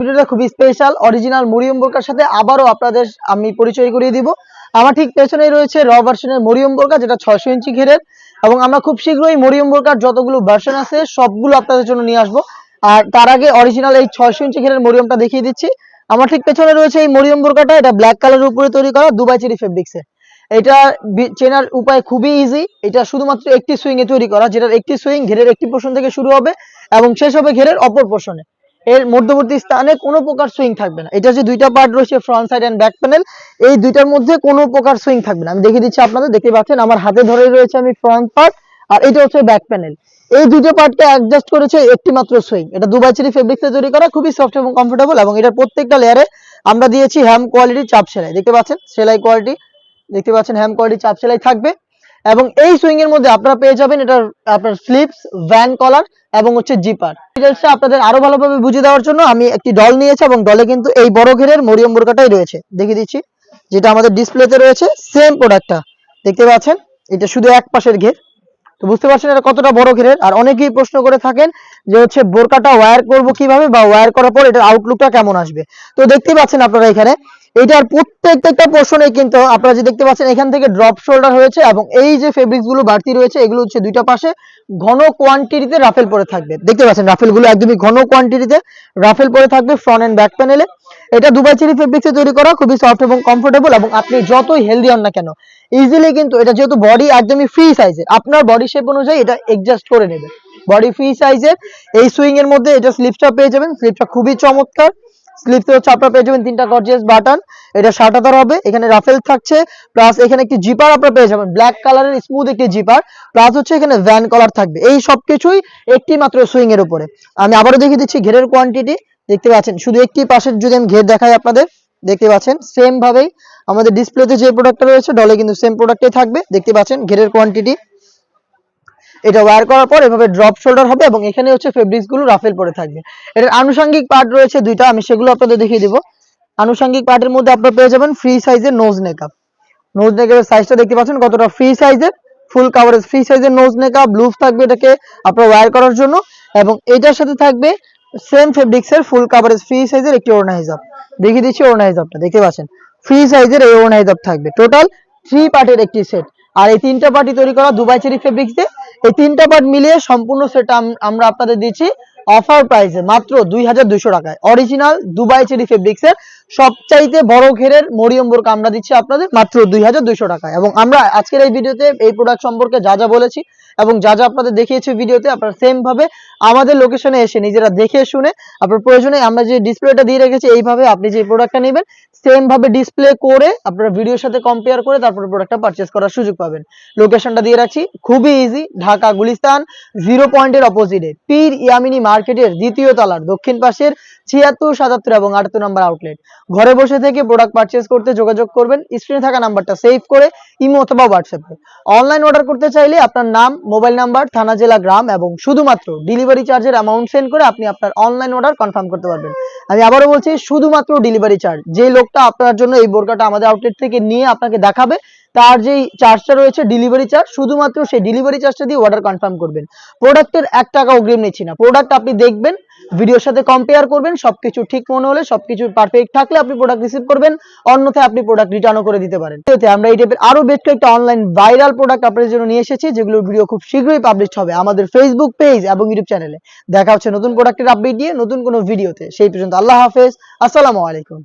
ভিডিওটা খুবই special original Mariam বোরকার সাথে আবারও আপনাদের আমি পরিচয় করিয়ে দিব। আমার ঠিক পেছনেই রয়েছে র ভার্সনের মরিয়ম বোরকা, যেটা 600 ইঞ্চি ঘেরের, এবং আমরা খুব শীঘ্রই মরিয়ম বোরকার যতগুলো ভার্সন আছে সবগুলো আপনাদের জন্য নিয়ে আসবো। আর তার আগে অরিজিনাল এই 600 ইঞ্চি ঘেরের মরিয়মটা দেখিয়ে দিচ্ছি। আমার ঠিক পেছনে রয়েছে এই মরিয়ম বোরকাটা, এটা ব্ল্যাক কালারের উপরে তৈরি করা দুবাই চেরি ফেব্রিক্সে। এটা চেনার উপায় খুবই ইজি। এটা শুধুমাত্র একটি সুইং এ তৈরি করা, যেটার একটি সুইং ঘেরের একটি পোর্শন থেকে শুরু হবে এবং শেষ হবে ঘেরের অপর পোর্শনে। এর মধ্যবর্তী স্থানে কোনো প্রকার সুইং থাকবে না। এটা যে দুইটা পার্ট রয়েছে front side and back panel, এই দুইটার মধ্যে কোনো প্রকার সুইং থাকবে না। আমি দেখিয়ে দিচ্ছি আপনাদের, দেখতে পাচ্ছেন আমার হাতে ধরে রয়েছে আমি ফ্রন্ট পার্ট, আর এটা হচ্ছে ব্যাক প্যানেল। এই দুটো পার্টকে অ্যাডজাস্ট করেছে একটি মাত্র সুইং। এটা দুবাই চেরি ফেব্রিক্সে তৈরি করা, খুবই সফট এবং কমফোর্টেবল, এবং এটার প্রত্যেকটা লেয়ারে আমরা দিয়েছি হ্যাম কোয়ালিটি চাপ সেলাই। দেখতে পাচ্ছেন সেলাই কোয়ালিটি, দেখতে পাচ্ছেন হ্যাম কোয়ালিটি চাপ সেলাই থাকবে। এবং এই সুইং এর মধ্যে আপনারা পেয়ে যাবেন এটার আপনার স্লিপস, ভ্যান কলার এবং হচ্ছে জিপার। ডিটেইলসটা আপনাদের আরো ভালোভাবে বুঝিয়ে দেওয়ার জন্য আমি একটি ডল নিয়েছি, এবং ডলে কিন্তু এই বড় ঘেরের মরিয়ম বোরকাটাই রয়েছে। দেখিয়ে দিচ্ছি, যেটা আমাদের ডিসপ্লেতে রয়েছে সেম প্রোডাক্টটা দেখতে পাচ্ছেন। এটা শুধু এক পাশের ঘের, তো বুঝতে পারছেন এটা কতটা বড় ঘেরের। আর অনেকেই প্রশ্ন করে থাকেন যে হচ্ছে বোরকাটা ওয়্যার করব কিভাবে, বা ওয়্যার করার পর এটার আউটলুকটা কেমন আসবে। তো দেখতে পাচ্ছেন আপনারা এখানে এটার প্রত্যেকটা পোর্শনে কিন্তু আপনারা যে দেখতে পাচ্ছেন এখান থেকে ড্রপ শোল্ডার হয়েছে, এবং এই যে ফেব্রিক্স গুলো বাড়তি রয়েছে এগুলো হচ্ছে দুইটা পাশে ঘন কোয়ান্টিটিতে রাফেল পরে থাকবে। দেখতে পাচ্ছেন রাফেল গুলো একদমই ঘন কোয়ান্টিটিতে রাফেল পরে থাকবে ফ্রন্ট এন্ড ব্যাক প্যানেলে। এটা দুবাই চেরি ফেব্রিক্সে তৈরি করা, খুবই সফট এবং কমফোর্টেবল, এবং আপনি যতই হেলদি হন না কেন ইজিলি কিন্তু এটা যেহেতু বডি একদমই ফ্রি সাইজের, আপনার বডি শেপ অনুযায়ী এটা অ্যাডজাস্ট করে নেবে। বডি ফ্রি সাইজের এই সুইং এর মধ্যে এটা স্লিপসটা পেয়ে যাবেন, স্লিপসটা খুবই চমৎকার। স্লিপসে হচ্ছে আপনারা পেয়ে যাবেন তিনটা গর্জিয়াস বাটন, এটা শাটাদার হবে, এখানে রাফেল থাকছে, প্লাস এখানে একটি জিপার আপনারা পেয়ে যাবেন ব্ল্যাক কালারের স্মুথ একটি জিপার, প্লাস হচ্ছে এখানে ভ্যান কলার থাকবে। এই সবকিছুই একটি মাত্র সুইং এর উপরে। আমি আবারও দেখিয়ে দিচ্ছি ঘেরের কোয়ান্টিটি, দেখতে পাচ্ছেন শুধু একটি পাশের যদি আমি ঘের দেখাই আপনাদের, দেখতে পাচ্ছেন সেম ভাবেই আমাদের ডিসপ্লেতে যে প্রোডাক্টটা রয়েছে ডলে কিন্তু সেম প্রোডাক্টই থাকবে। দেখতে পাচ্ছেন ঘেরের কোয়ান্টিটি, এটা ওয়্যার করার পর এভাবে ড্রপ শোল্ডার হবে, এবং এখানে হচ্ছে ফেব্রিক্স গুলো রাফেল পরে থাকবে। এটার আনুষঙ্গিক পার্ট রয়েছে দুইটা, আমি সেগুলো আপনাদের দেখিয়ে দিব। আনুষঙ্গিক পার্টের মধ্যে আপনারা পেয়ে যাবেন ফ্রি সাইজের নোজ নেকআপ। নোজ নেকআপের সাইজটা দেখতে পাচ্ছেন কতটা ফ্রি সাইজের, ফুল কাভারেজ ফ্রি সাইজের নোজ নেকআপ। ব্লুফ থাকবে এটাকে আপনারা ওয়্যার করার জন্য, এবং এটার সাথে থাকবে সেম ফেব্রিক্সের ফুল কাভারেজ ফ্রি সাইজের একটি ওড়না হিজাব। দেখিয়ে দিচ্ছি ওড়না হিজাবটা, দেখতে পাচ্ছেন ফ্রি সাইজের এই ওড়না হিজাব থাকবে। টোটাল 3 পার্টের একটি সেট, আর এই তিনটা পার্টি তৈরি করা দুবাই চেরি ফেব্রিক্স দিয়ে। এই তিনটা পার্ট মিলিয়ে সম্পূর্ণ সেটটা আমরা আপনাদের দিচ্ছি অফার প্রাইসে মাত্র 2200 টাকায়। অরিজিনাল দুবাই চেরি ফেব্রিক্স এর সবচাইতে বড় ঘেরের মরিয়ম বোরকা আমরা দিচ্ছি আপনাদের মাত্র 2200 টাকায়। এবং আমরা আজকের এই ভিডিওতে এই প্রোডাক্ট সম্পর্কে যা যা বলেছি এবং যা যা আপনাদের দেখিয়েছি ভিডিওতে, আপনারা সেম ভাবে আমাদের লোকেশনে এসে নিজেরা দেখে শুনে আপনার প্রয়োজনে আমরা যে ডিসপ্লেটা দিয়ে রেখেছি এইভাবে আপনি যে প্রোডাক্টটা নেবেন সেম ভাবে ডিসপ্লে করে আপনারা ভিডিওর সাথে কম্পেয়ার করে তারপর প্রোডাক্টটা পারচেজ করার সুযোগ পাবেন। লোকেশনটা দিয়ে রাখছি, খুবই ইজি, ঢাকা গুলিস্তান 0 পয়েন্টের অপোজিটে পীর ইয়ামিনী মার্কেটের দ্বিতীয় তলার দক্ষিণ পাশের 76, 77 এবং 78 নম্বর আউটলেট। ঘরে বসে থেকে প্রোডাক্ট পারচেজ করতে যোগাযোগ করবেন স্ক্রিনে থাকা নাম্বারটা সেভ করে ইমো অথবা হোয়াটসঅ্যাপে। অনলাইন অর্ডার করতে চাইলে আপনার নাম, মোবাইল নাম্বার, থানা, জেলা, গ্রাম এবং শুধুমাত্র ডেলিভারি চার্জের অ্যামাউন্ট সেন্ড করে আপনি আপনার অনলাইন অর্ডার কনফার্ম করতে পারবেন। আমি আবারও বলছি, শুধুমাত্র ডেলিভারি চার্জ। যে লোকটা আপনার জন্য এই বোরকাটা আমাদের আউটলেট থেকে নিয়ে আপনাকে দেখাবে তার যেই চার্জটা রয়েছে ডেলিভারি চার্জ, শুধুমাত্র সেই ডেলিভারি চার্জটা দিয়ে অর্ডার কনফার্ম করবেন। প্রোডাক্টের 1 টাকা অগ্রিম নিচ্ছি না। প্রোডাক্ট আপনি দেখবেন, ভিডিওর সাথে কম্পেয়ার করবেন, সবকিছু ঠিক মনে হলে, সবকিছু পারফেক্ট থাকলে আপনি প্রোডাক্ট রিসিভ করবেন, অন্যথায় আপনি প্রোডাক্ট রিটার্নও করে দিতে পারেন। আমরা এই টাইপের আরো বেশ কয়েকটা অনলাইন ভাইরাল প্রোডাক্ট আপনাদের জন্য নিয়ে এসেছি, যেগুলোর ভিডিও খুব শীঘ্রই পাবলিশ হবে আমাদের ফেসবুক পেজ এবং ইউটিউব চ্যানেলে। দেখা হচ্ছে নতুন প্রোডাক্টের আপডেট দিয়ে নতুন কোনো ভিডিওতে। সেই পর্যন্ত আল্লাহ হাফেজ, আসসালামু আলাইকুম।